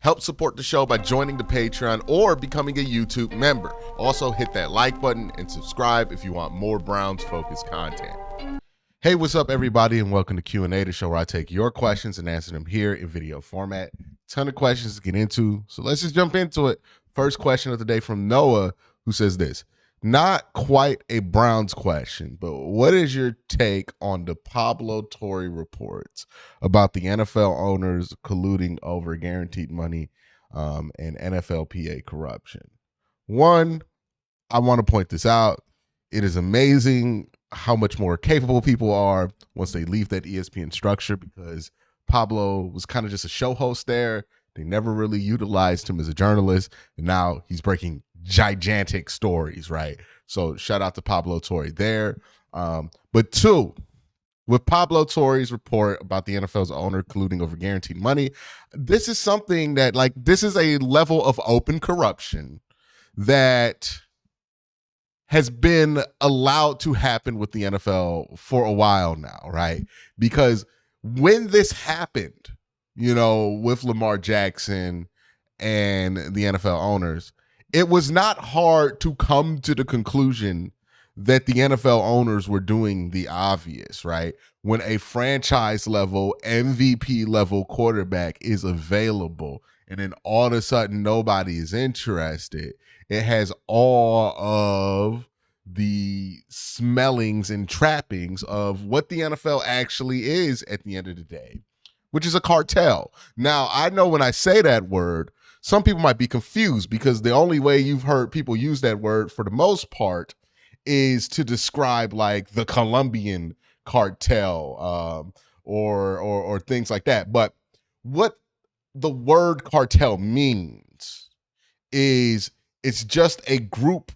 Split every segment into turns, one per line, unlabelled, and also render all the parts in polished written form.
Help support the show by joining the Patreon or becoming a YouTube member. Also, hit that like button and subscribe if you want more Browns-focused content. Hey, what's up, everybody, and welcome to QnA, the show where I take your questions and answer them here in video format. Ton of questions to get into, so let's just jump into it. First question of the day from Noah, who says this. Not quite a Browns question, but what is your take on the Pablo Torre reports about the NFL owners colluding over guaranteed money and NFLPA corruption? One, I want to point this out. It is amazing how much more capable people are once they leave that ESPN structure, because Pablo was kind of just a show host there. They never really utilized him as a journalist, and now he's breaking gigantic stories, right? So shout out to Pablo Torre there. But two, with Pablo Torre's report about the NFL's owner colluding over guaranteed money, this is something that, like, this is a level of open corruption that has been allowed to happen with the NFL for a while now, right? Because when this happened, you know, with Lamar Jackson and the NFL owners, it was not hard to come to the conclusion that the NFL owners were doing the obvious, right? When a franchise level, MVP level quarterback is available and then all of a sudden nobody is interested, it has all of the smellings and trappings of what the NFL actually is at the end of the day, which is a cartel. Now, I know when I say that word, some people might be confused, because the only way you've heard people use that word for the most part is to describe like the Colombian cartel or things like that. But what the word cartel means is it's just a group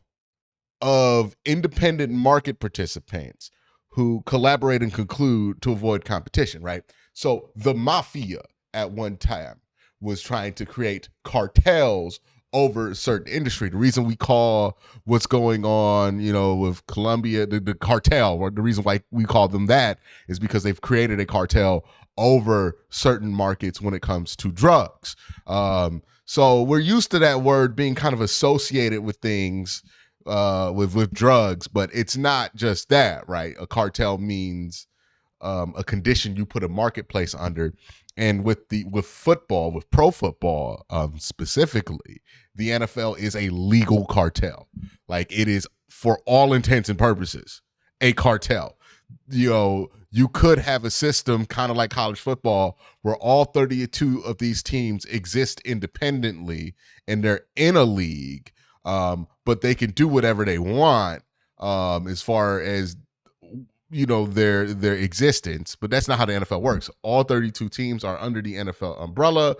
of independent market participants who collaborate and conclude to avoid competition, right? So the mafia at one time was trying to create cartels over a certain industry. The reason we call what's going on, you know, with Colombia, the cartel, or the reason why we call them that is because they've created a cartel over certain markets when it comes to drugs. So we're used to that word being kind of associated with things with drugs, but it's not just that, right? A cartel means a condition you put a marketplace under. And with football, with pro football specifically, the NFL is a legal cartel. Like, it is, for all intents and purposes, a cartel. You know, you could have a system kind of like college football where all 32 of these teams exist independently and they're in a league, but they can do whatever they want as far as, you know, their existence. But that's not how the NFL works. All 32 teams are under the NFL umbrella.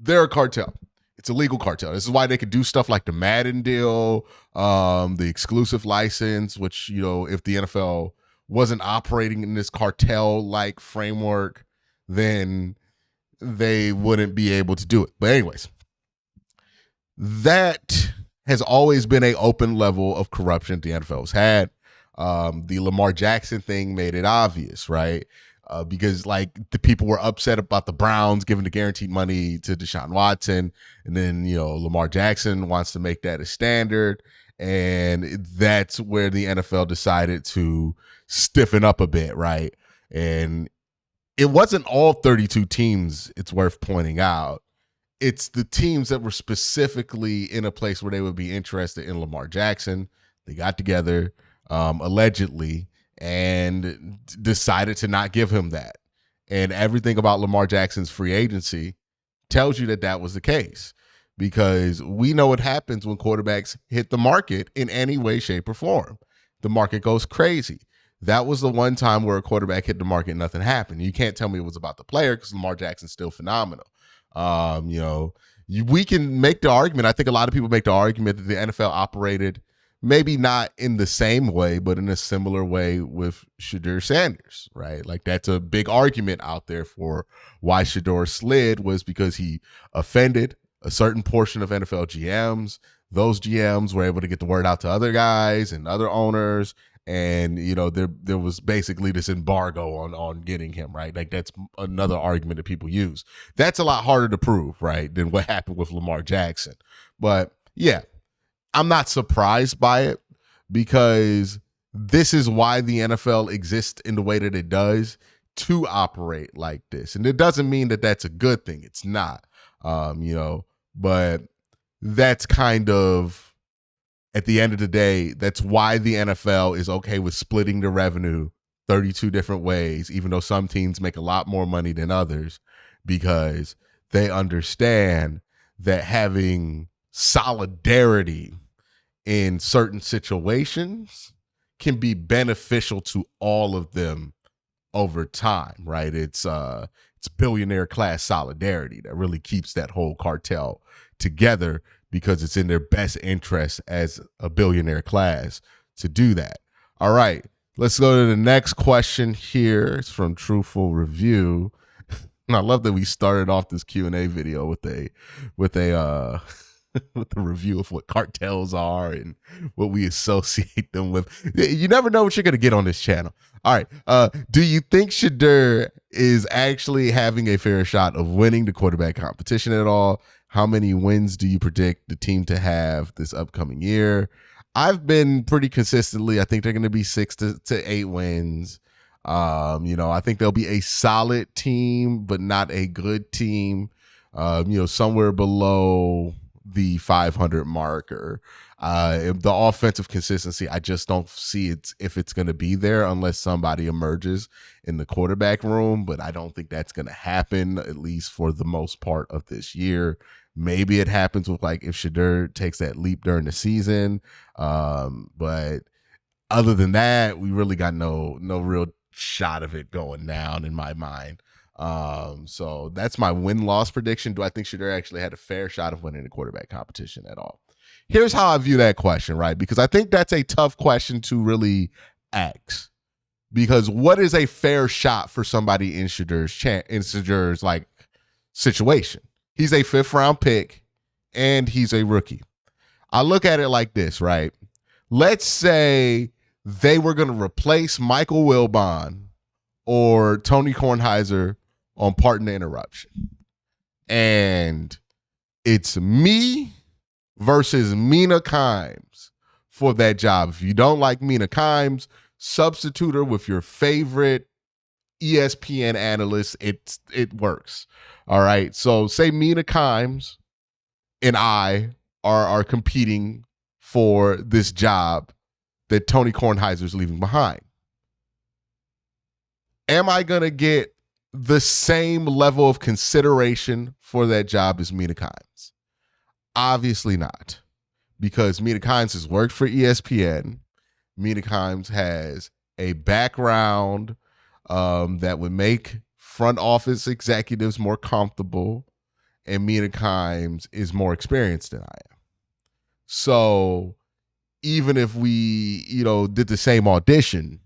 They're a cartel. It's a legal cartel. This is why they could do stuff like the Madden deal, the exclusive license, which, you know, if the NFL wasn't operating in this cartel-like framework, then they wouldn't be able to do it. But anyways, that has always been an open level of corruption the NFL has had. The Lamar Jackson thing made it obvious, right? Because, like, the people were upset about the Browns giving the guaranteed money to Deshaun Watson, and then, you know, Lamar Jackson wants to make that a standard, and that's where the NFL decided to stiffen up a bit, right? And it wasn't all 32 teams, it's worth pointing out. It's the teams that were specifically in a place where they would be interested in Lamar Jackson. They got together, allegedly, and decided to not give him that. And everything about Lamar Jackson's free agency tells you that that was the case, because we know what happens when quarterbacks hit the market in any way, shape, or form. The market goes crazy. That was the one time where a quarterback hit the market and nothing happened. You can't tell me it was about the player, because Lamar Jackson's still phenomenal. You know, we can make the argument. I think a lot of people make the argument that the NFL operated maybe not in the same way, but in a similar way with SHEDEUR Sanders, right? Like, that's a big argument out there for why SHEDEUR slid, was because he offended a certain portion of NFL GMs. Those GMs were able to get the word out to other guys and other owners, And, there was basically this embargo on getting him, right? Like, that's another argument that people use. That's a lot harder to prove, right, than what happened with Lamar Jackson. But yeah, I'm not surprised by it, because this is why the NFL exists in the way that it does, to operate like this. And it doesn't mean that that's a good thing. It's not, but that's kind of, at the end of the day, that's why the NFL is okay with splitting the revenue 32 different ways, even though some teams make a lot more money than others, because they understand that having solidarity in certain situations can be beneficial to all of them over time, right? It's billionaire class solidarity that really keeps that whole cartel together, because it's in their best interest as a billionaire class to do that. All right, let's go to the next question here. It's from Truthful Review. And I love that we started off this Q&A video with a with a review of what cartels are and what we associate them with. You never know what you're going to get on this channel. All right. Do you think SHEDEUR is actually having a fair shot of winning the quarterback competition at all? How many wins do you predict the team to have this upcoming year? I've been pretty consistently, I think they're going to be 6 to 8 wins. I think they'll be a solid team, but not a good team. Somewhere below the 500 marker. The offensive consistency, I just don't see it if it's going to be there unless somebody emerges in the quarterback room, but I don't think that's going to happen, at least for the most part of this year. Maybe it happens with, like, if SHEDEUR takes that leap during the season. But other than that, we really got no real shot of it going down in my mind. So that's my win-loss prediction. Do I think SHEDEUR actually had a fair shot of winning the quarterback competition at all? Here's how I view that question, right? Because I think that's a tough question to really ask. Because what is a fair shot for somebody in SHEDEUR's like situation? He's a 5th-round pick, and he's a rookie. I look at it like this, right? Let's say they were going to replace Michael Wilbon or Tony Kornheiser on Pardon the Interruption. And it's me versus Mina Kimes for that job. If you don't like Mina Kimes, substitute her with your favorite ESPN analyst. It works. All right. So say Mina Kimes and I are competing for this job that Tony Kornheiser's leaving behind. Am I going to get the same level of consideration for that job as Mina Kimes? Obviously not, because Mina Kimes has worked for ESPN. Mina Kimes has a background that would make front office executives more comfortable, and Mina Kimes is more experienced than I am. So even if we, did the same audition,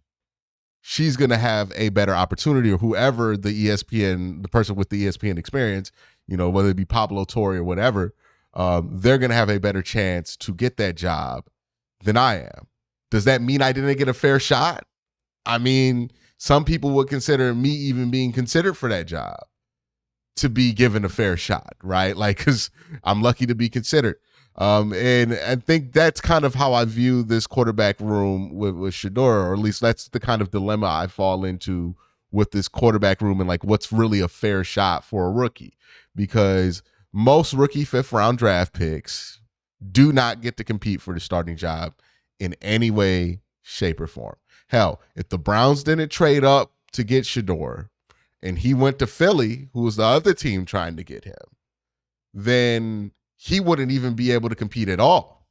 she's going to have a better opportunity, or whoever the person with the ESPN experience, whether it be Pablo Torre or whatever, they're going to have a better chance to get that job than I am. Does that mean I didn't get a fair shot? I mean, some people would consider me even being considered for that job to be given a fair shot, right? Like, because I'm lucky to be considered. And I think that's kind of how I view this quarterback room with SHEDEUR, or at least that's the kind of dilemma I fall into with this quarterback room, and like what's really a fair shot for a rookie, because most rookie 5th-round draft picks do not get to compete for the starting job in any way, shape, or form. Hell, if the Browns didn't trade up to get SHEDEUR and he went to Philly, who was the other team trying to get him, then he wouldn't even be able to compete at all.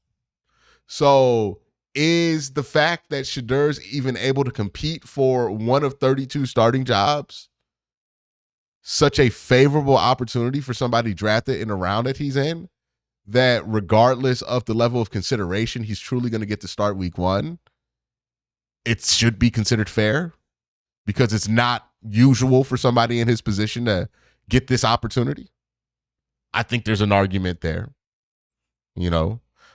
So is the fact that SHEDEUR's even able to compete for one of 32 starting jobs such a favorable opportunity for somebody drafted in the round that he's in, that regardless of the level of consideration, he's truly going to get to start week 1? It should be considered fair, because it's not usual for somebody in his position to get this opportunity. I think there's an argument there,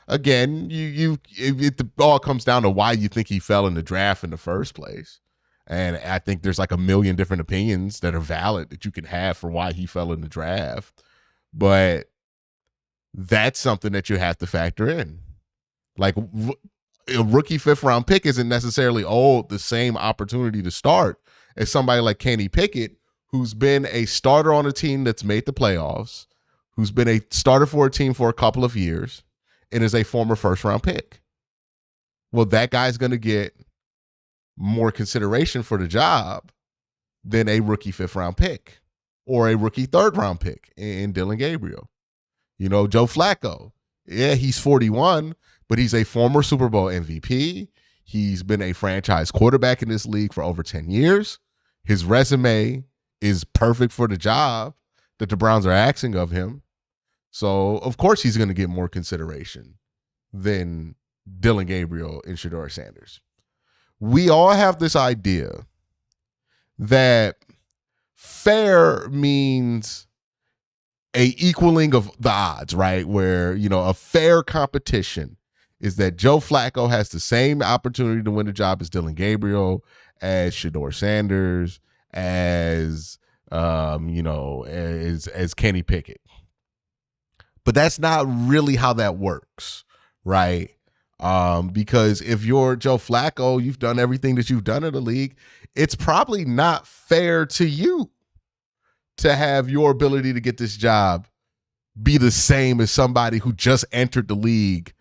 again, it all comes down to why you think he fell in the draft in the first place. And I think there's like a million different opinions that are valid that you can have for why he fell in the draft. But that's something that you have to factor in. Like a rookie 5th round pick isn't necessarily the same opportunity to start as somebody like Kenny Pickett, who's been a starter on a team that's made the playoffs, who's been a starter for a team for a couple of years, and is a former 1st round pick. Well, that guy's going to get more consideration for the job than a rookie 5th round pick or a rookie 3rd round pick in Dillon Gabriel. You know, Joe Flacco, yeah, he's 41, but he's a former Super Bowl MVP. He's been a franchise quarterback in this league for over 10 years. His resume is perfect for the job that the Browns are asking of him. So, of course, he's going to get more consideration than Dillon Gabriel and SHEDEUR Sanders. We all have this idea that fair means a equaling of the odds, right? Where, you know, a fair competition is that Joe Flacco has the same opportunity to win the job as Dillon Gabriel, as SHEDEUR Sanders, as as Kenny Pickett. But that's not really how that works, right? Because if you're Joe Flacco, you've done everything that you've done in the league, it's probably not fair to you to have your ability to get this job be the same as somebody who just entered the league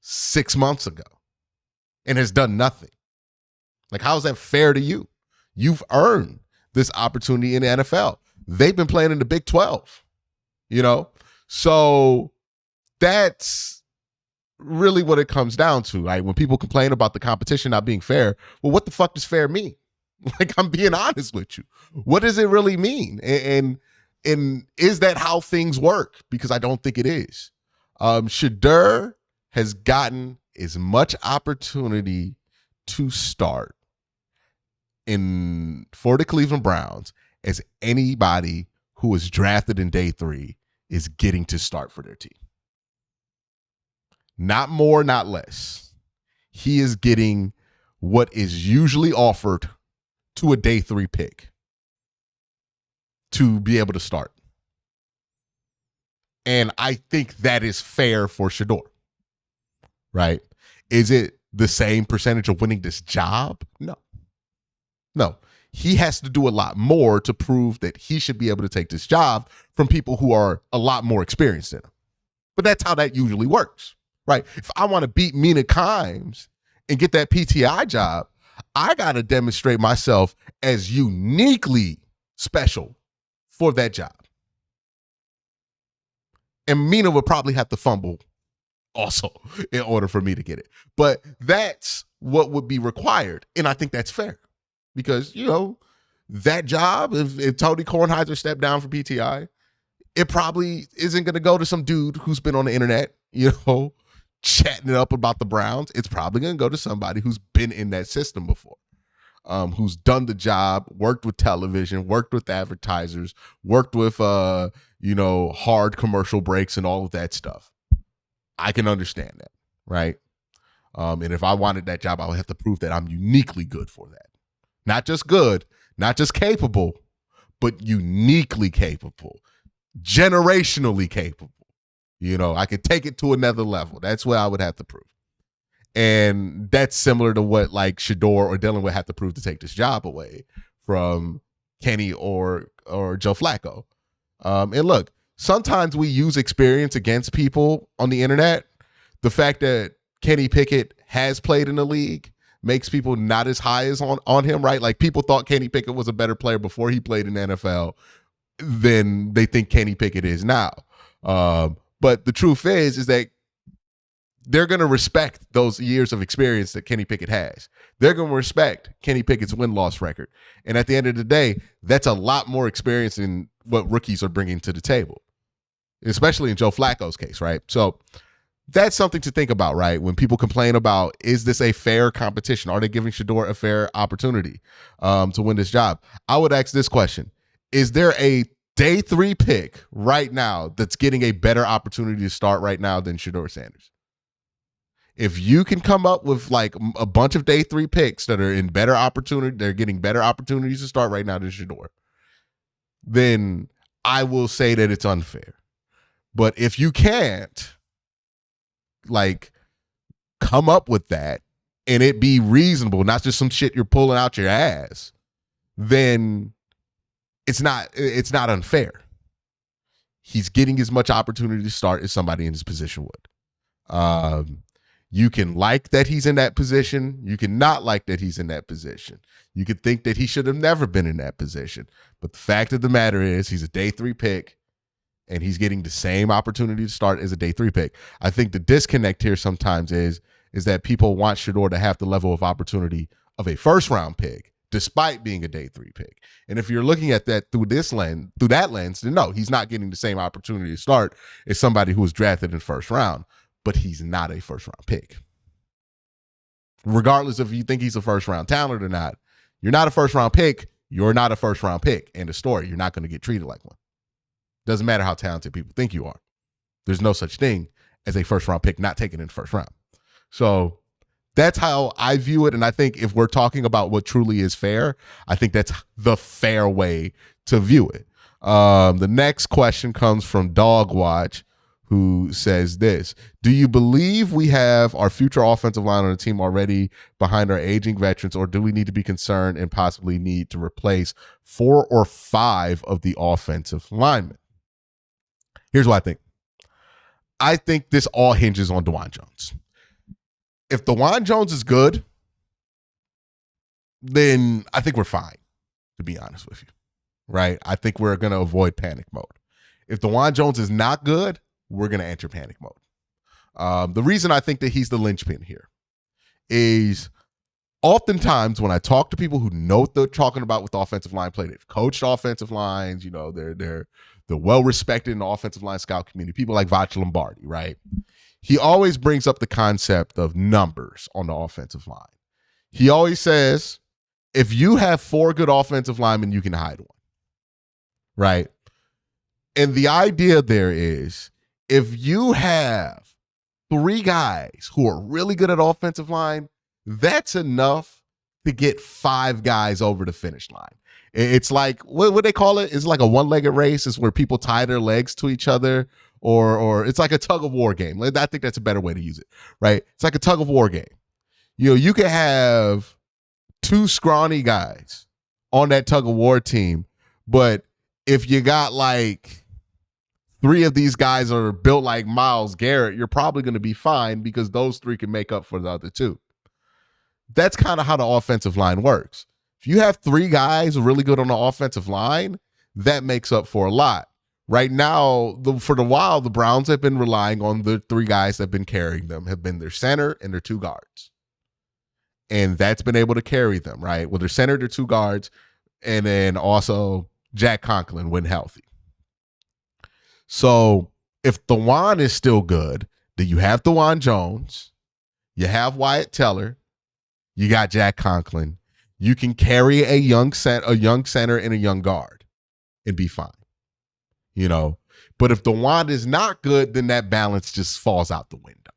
6 months ago and has done nothing. Like, how is that fair to you? You've earned this opportunity in the NFL. They've been playing in the Big 12, you know? So that's really what it comes down to. Like, when people complain about the competition not being fair, well, what the fuck does fair mean? Like, I'm being honest with you. What does it really mean? And is that how things work? Because I don't think it is. SHEDEUR has gotten as much opportunity to start for the Cleveland Browns as anybody who was drafted in day 3 is getting to start for their team. Not more, not less. He is getting what is usually offered to a day 3 pick to be able to start. And I think that is fair for SHEDEUR, right? Is it the same percentage of winning this job? No. He has to do a lot more to prove that he should be able to take this job from people who are a lot more experienced than him. But that's how that usually works, right? If I want to beat Mina Kimes and get that PTI job, I got to demonstrate myself as uniquely special for that job. And Mina would probably have to fumble also in order for me to get it. But that's what would be required. And I think that's fair because, you know, that job, if Tony Kornheiser stepped down for PTI, it probably isn't going to go to some dude who's been on the internet, you know, chatting it up about the Browns. It's probably going to go to somebody who's been in that system before, who's done the job, worked with television, worked with advertisers, worked with, hard commercial breaks and all of that stuff. I can understand that, right? And if I wanted that job, I would have to prove that I'm uniquely good for that. Not just good, not just capable, but uniquely capable, generationally capable. You know, I could take it to another level. That's what I would have to prove. And that's similar to what like SHEDEUR or Dillon would have to prove to take this job away from Kenny or Joe Flacco. And look, sometimes we use experience against people on the internet. The fact that Kenny Pickett has played in the league makes people not as high as on him, right? Like, people thought Kenny Pickett was a better player before he played in the NFL than they think Kenny Pickett is now. But the truth is that they're going to respect those years of experience that Kenny Pickett has. They're going to respect Kenny Pickett's win-loss record. And at the end of the day, that's a lot more experience than what rookies are bringing to the table, especially in Joe Flacco's case, right? So that's something to think about, right? When people complain about, is this a fair competition? Are they giving SHEDEUR a fair opportunity to win this job? I would ask this question. Is there a day 3 pick right now that's getting a better opportunity to start right now than SHEDEUR Sanders? If you can come up with like a bunch of day 3 picks that are in better opportunity, they're getting better opportunities to start right now than SHEDEUR, then I will say that it's unfair. But if you can't, like, come up with that and it be reasonable, not just some shit you're pulling out your ass, then it's not unfair. He's getting as much opportunity to start as somebody in his position would. You can like that he's in that position. You can not like that he's in that position. You could think that he should have never been in that position. But the fact of the matter is he's a day 3 pick and he's getting the same opportunity to start as a day 3 pick. I think the disconnect here sometimes is that people want SHEDEUR to have the level of opportunity of a first round pick despite being a day 3 pick. And if you're looking at that through that lens, then no, he's not getting the same opportunity to start as somebody who was drafted in first round. But he's not a first round pick. Regardless if you think he's a first round talent or not, you're not a first round pick. You're not a first round pick. End of story. You're not going to get treated like one. Doesn't matter how talented people think you are. There's no such thing as a first round pick not taken in the first round. So that's how I view it. And I think if we're talking about what truly is fair, I think that's the fair way to view it. The next question comes from Dog Watch, who says this: do you believe we have our future offensive line on the team already behind our aging veterans, or do we need to be concerned and possibly need to replace 4 or 5 of the offensive linemen? Here's what I think. I think this all hinges on DeJuan Jones. If DeJuan Jones is good, then I think we're fine, to be honest with you, right? I think we're going to avoid panic mode. If DeJuan Jones is not good, we're going to enter panic mode. The reason I think that he's the linchpin here is oftentimes when I talk to people who know what they're talking about with offensive line play, they've coached offensive lines, you know, they're well-respected in the offensive line scout community, people like Vach Lombardi, right? He always brings up the concept of numbers on the offensive line. He always says, if you have 4 good offensive linemen, you can hide one, right? And the idea there is, if you have 3 guys who are really good at offensive line, that's enough to get 5 guys over the finish line. It's like, what they call it? It's like a one-legged race. It's where people tie their legs to each other, or it's like a tug-of-war game. I think that's a better way to use it, right? It's like a tug-of-war game. You know, you can have 2 scrawny guys on that tug-of-war team, but if you got like 3 of these guys are built like Myles Garrett, you're probably going to be fine because those 3 can make up for the other 2. That's kind of how the offensive line works. If you have 3 guys really good on the offensive line, that makes up for a lot. Right now, for the while, the Browns have been relying on the 3 guys that have been carrying them, have been their center and their 2 guards. And that's been able to carry them, right? Well, their center, their 2 guards, and then also Jack Conklin when healthy. So if DeJuan is still good, then you have DeJuan Jones, you have Wyatt Teller, you got Jack Conklin. You can carry a young center and a young guard and be fine, you know. But if DeJuan is not good, then that balance just falls out the window.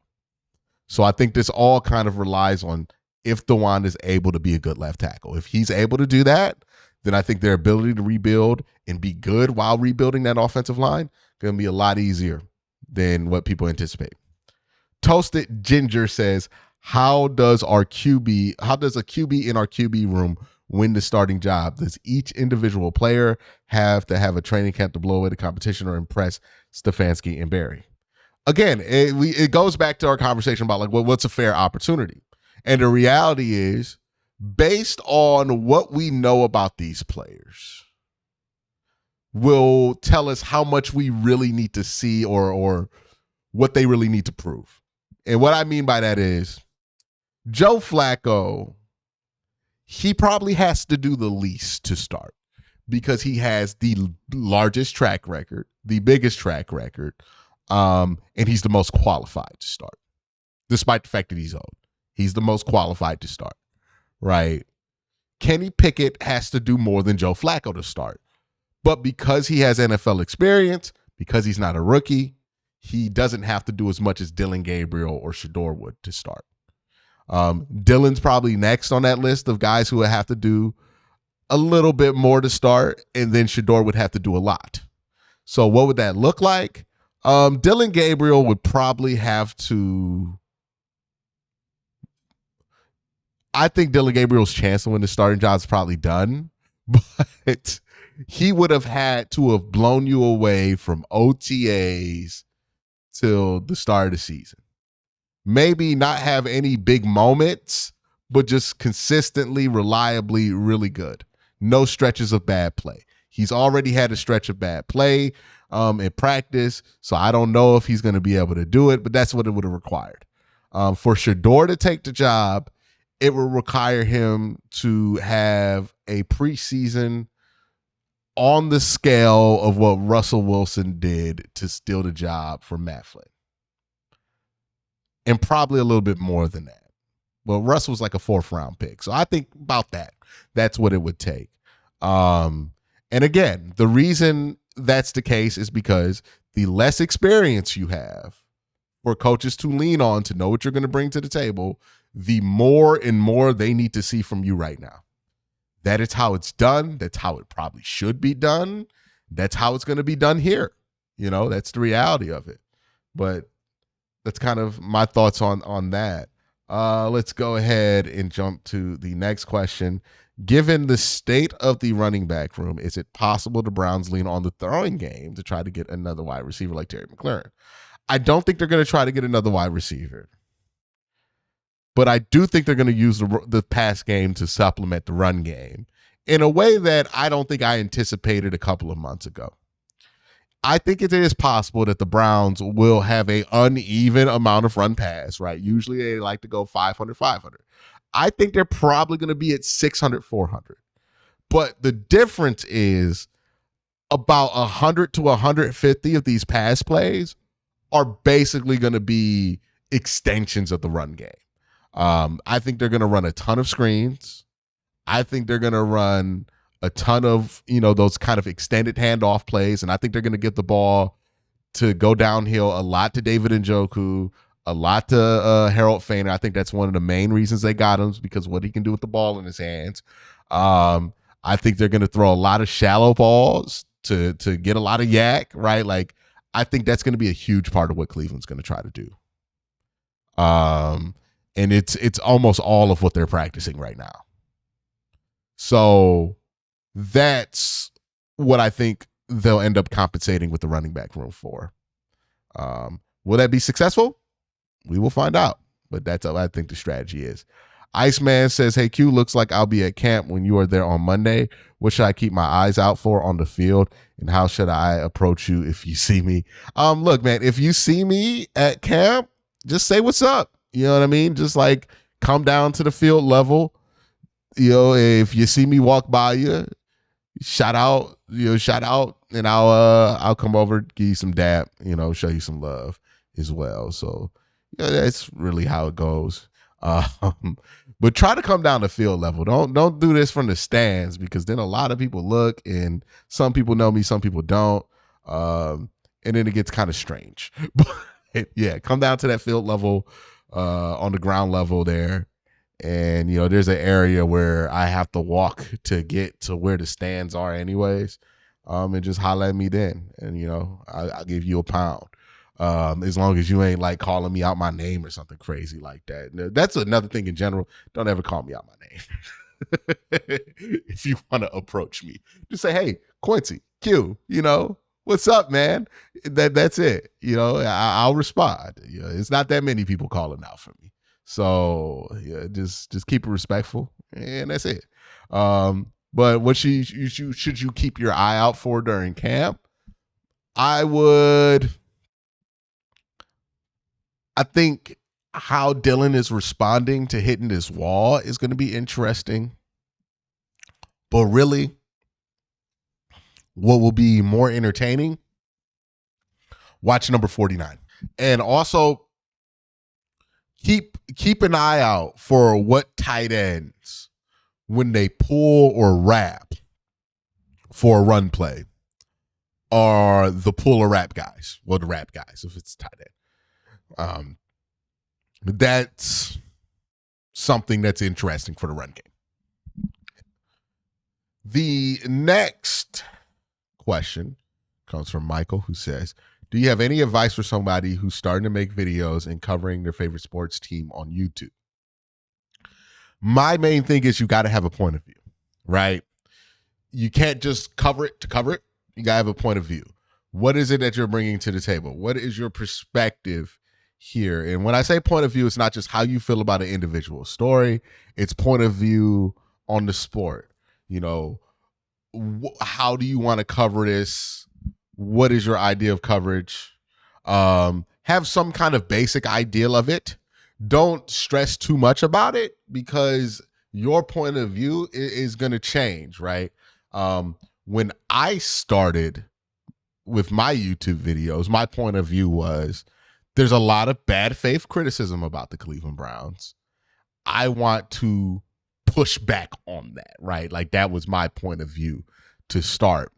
So I think this all kind of relies on if DeJuan is able to be a good left tackle. If he's able to do that, then I think their ability to rebuild and be good while rebuilding that offensive line going to be a lot easier than what people anticipate. Toasted Ginger says, how does a QB in our QB room win the starting job? Does each individual player have to have a training camp to blow away the competition or impress Stefanski and Barry? Again, it goes back to our conversation about like what's a fair opportunity. And the reality is, based on what we know about these players, will tell us how much we really need to see or what they really need to prove. And what I mean by that is, Joe Flacco, he probably has to do the least to start because he has the largest track record, the biggest track record, and he's the most qualified to start, despite the fact that he's old. He's the most qualified to start, right? Kenny Pickett has to do more than Joe Flacco to start. But because he has NFL experience, because he's not a rookie, he doesn't have to do as much as Dillon Gabriel or SHEDEUR would to start. Dillon's probably next on that list of guys who would have to do a little bit more to start, and then SHEDEUR would have to do a lot. So what would that look like? Dillon Gabriel would probably have to. I think Dillon Gabriel's chance to win the starting job is probably done, but he would have had to have blown you away from OTAs till the start of the season. Maybe not have any big moments, but just consistently, reliably, really good. No stretches of bad play. He's already had a stretch of bad play in practice, so I don't know if he's going to be able to do it, but that's what it would have required. For SHEDEUR to take the job, it would require him to have a preseason on the scale of what Russell Wilson did to steal the job from Matt Flynn. And probably a little bit more than that. Well, Russ was like a 4th round pick. So I think about that. That's what it would take. And again, the reason that's the case is because the less experience you have for coaches to lean on to know what you're going to bring to the table, the more and more they need to see from you right now. That is how it's done. That's how it probably should be done. That's how it's going to be done here. That's the reality of it. But that's kind of my thoughts on that. Let's go ahead and jump to the next question. Given the state of the running back room, is it possible the Browns lean on the throwing game to try to get another wide receiver like Terry McLaurin? I don't think they're going to try to get another wide receiver. But I do think they're going to use the pass game to supplement the run game in a way that I don't think I anticipated a couple of months ago. I think it is possible that the Browns will have an uneven amount of run pass, right? Usually they like to go 500. I think they're probably going to be at 600, 400. But the difference is about 100 to 150 of these pass plays are basically going to be extensions of the run game. I think they're going to run a ton of screens. I think they're going to run a ton of, those kind of extended handoff plays. And I think they're going to get the ball to go downhill a lot to David Njoku, a lot to Harold Feiner. I think that's one of the main reasons they got him, is because what he can do with the ball in his hands. I think they're going to throw a lot of shallow balls to get a lot of yak, right? Like, I think that's going to be a huge part of what Cleveland's going to try to do. And it's almost all of what they're practicing right now. So that's what I think they'll end up compensating with the running back room for. Will that be successful? We will find out. But that's what I think the strategy is. Iceman says, hey, Q, looks like I'll be at camp when you are there on Monday. What should I keep my eyes out for on the field? And how should I approach you if you see me? Look, man, if you see me at camp, just say what's up. You know what I mean? Just like come down to the field level. If you see me walk by you, shout out, and I'll come over, give you some dap, show you some love as well. So that's really how it goes. But try to come down the field level. Don't do this from the stands, because then a lot of people look, and some people know me, some people don't. And then it gets kind of strange. But yeah, come down to that field level, on the ground level there. And, there's an area where I have to walk to get to where the stands are anyways. And just holler at me then. And, I'll give you £1. As long as you ain't like calling me out my name or something crazy like that. That's another thing in general. Don't ever call me out my name. If you want to approach me, just say, hey, Quincy, Q, what's up, man? That's it. I'll respond. It's not that many people calling out for me. So yeah, just keep it respectful, and that's it. But what should you keep your eye out for during camp? I think how Dillon is responding to hitting this wall is going to be interesting. But really, what will be more entertaining? Watch number 49. And also keep an eye out for what tight ends, when they pull or wrap for a run play, are the puller rap guys. Well, the rap guys, if it's tight end. That's something that's interesting for the run game. The next question comes from Michael, who says, do you have any advice for somebody who's starting to make videos and covering their favorite sports team on YouTube? My main thing is you got to have a point of view, right? You can't just cover it to cover it. You got to have a point of view. What is it that you're bringing to the table? What is your perspective here? And when I say point of view, it's not just how you feel about an individual story. It's point of view on the sport. You know, how do you want to cover this? What is your idea of coverage? Have some kind of basic idea of it. Don't stress too much about it because your point of view is going to change, right? When I started with my YouTube videos, my point of view was there's a lot of bad faith criticism about the Cleveland Browns. I want to push back on that, right? Like that was my point of view to start.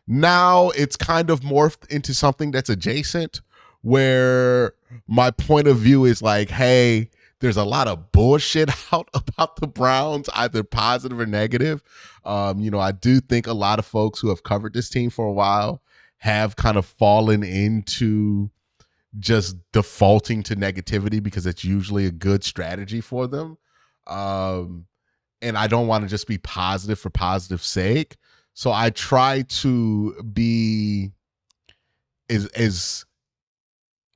Now it's kind of morphed into something that's adjacent where my point of view is like, hey, there's a lot of bullshit out about the Browns, either positive or negative. I do think a lot of folks who have covered this team for a while have kind of fallen into just defaulting to negativity because it's usually a good strategy for them. And I don't want to just be positive for positive sake. So I try to be as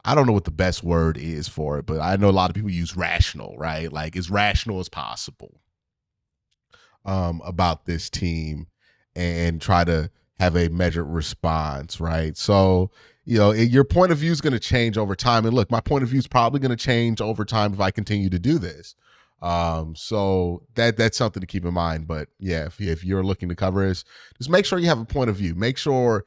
I don't know what the best word is for it, but I know a lot of people use rational, right? Like as rational as possible about this team and try to have a measured response, right? So, your point of view is going to change over time. And look, my point of view is probably going to change over time if I continue to do this. So that's something to keep in mind. But yeah, if you're looking to cover this, just make sure you have a point of view. Make sure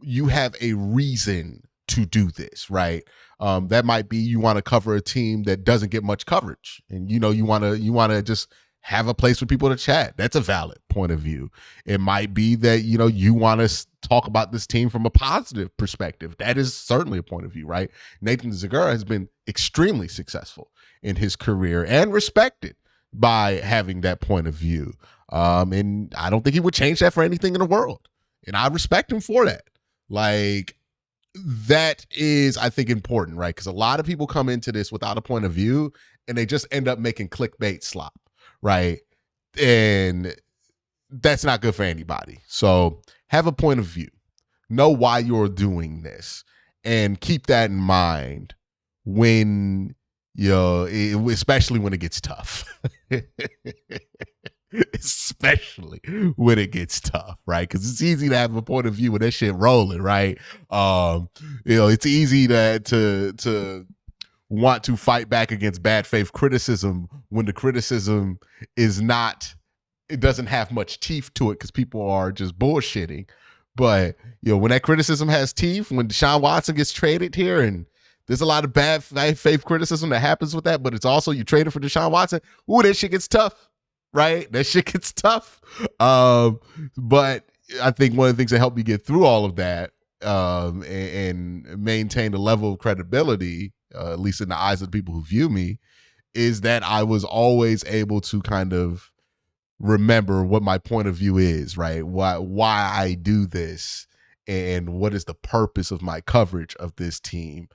you have a reason to do this, right? That might be you want to cover a team that doesn't get much coverage, and you want to just have a place for people to chat. That's a valid point of view. It might be that you want to talk about this team from a positive perspective. That is certainly a point of view, right? Nathan Zegura has been extremely successful in his career and respected by having that point of view. And I don't think he would change that for anything in the world. And I respect him for that. Like, that is, I think, important, right? Because a lot of people come into this without a point of view and they just end up making clickbait slop, right? And that's not good for anybody. So have a point of view. Know why you're doing this and keep that in mind when, especially when it gets tough. Especially when it gets tough, right? Because it's easy to have a point of view when that shit rolling, right? It's easy to want to fight back against bad faith criticism when the criticism it doesn't have much teeth to it because people are just bullshitting. But when that criticism has teeth, when Deshaun Watson gets traded here, and there's a lot of bad faith criticism that happens with that, but it's also you traded for Deshaun Watson. Ooh, that shit gets tough. Right? That shit gets tough. But I think one of the things that helped me get through all of that and maintain the level of credibility, at least in the eyes of the people who view me, is that I was always able to kind of remember what my point of view is, right? Why I do this and what is the purpose of my coverage of this team.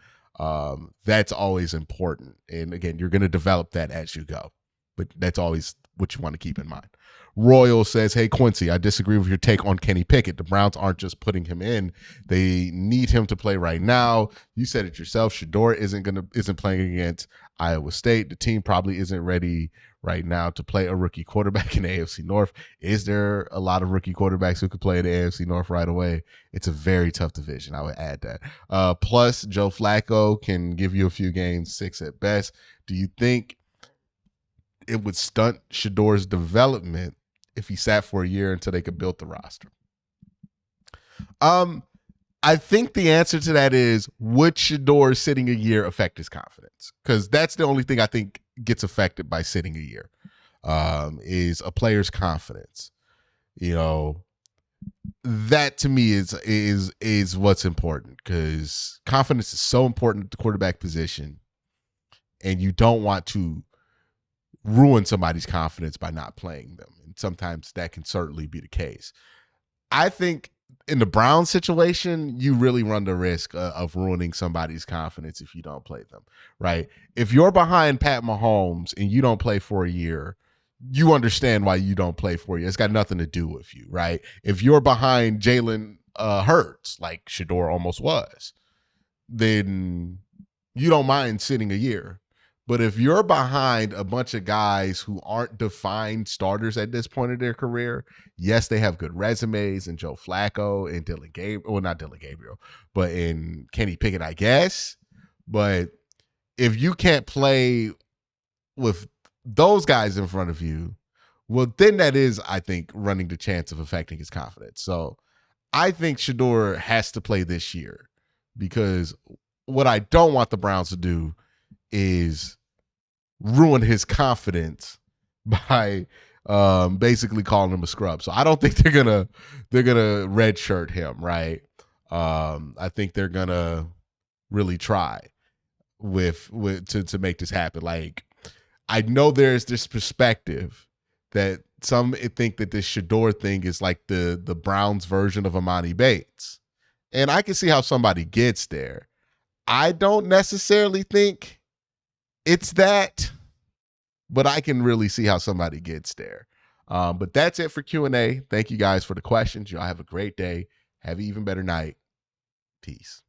That's always important. And again, you're going to develop that as you go. But that's always what you want to keep in mind. Royal says, hey, Quincy, I disagree with your take on Kenny Pickett. The Browns aren't just putting him in. They need him to play right now. You said it yourself. SHEDEUR isn't playing against Iowa State. The team probably isn't ready right now to play a rookie quarterback in the AFC North. Is there a lot of rookie quarterbacks who could play in the AFC North right away? It's a very tough division. I would add that. Plus, Joe Flacco can give you a few games, 6 at best. Do you think it would stunt SHEDEUR's development if he sat for a year until they could build the roster? I think the answer to that is, would SHEDEUR sitting a year affect his confidence? Because that's the only thing I think gets affected by sitting a year, is a player's confidence. that to me is what's important, because confidence is so important at the quarterback position, and you don't want to ruin somebody's confidence by not playing them. And sometimes that can certainly be the case. I think in the Browns situation, you really run the risk of ruining somebody's confidence if you don't play them, right? If you're behind Pat Mahomes and you don't play for a year, you understand why you don't play for a year. It's got nothing to do with you, right? If you're behind Jalen Hurts, like SHEDEUR almost was, then you don't mind sitting a year. But if you're behind a bunch of guys who aren't defined starters at this point of their career, yes, they have good resumes, and Joe Flacco and Dylan Gabriel, well, not Dylan Gabriel, but in Kenny Pickett, I guess. But if you can't play with those guys in front of you, well, then that is, I think, running the chance of affecting his confidence. So I think SHEDEUR has to play this year, because what I don't want the Browns to do is ruin his confidence by basically calling him a scrub. So I don't think they're gonna redshirt him, right? I think they're gonna really try to make this happen. Like, I know there's this perspective that some think that this SHEDEUR thing is like the Browns version of Amani Bates, and I can see how somebody gets there. I don't necessarily think it's that, but I can really see how somebody gets there. But that's it for Q&A. Thank you guys for the questions. Y'all have a great day. Have an even better night. Peace.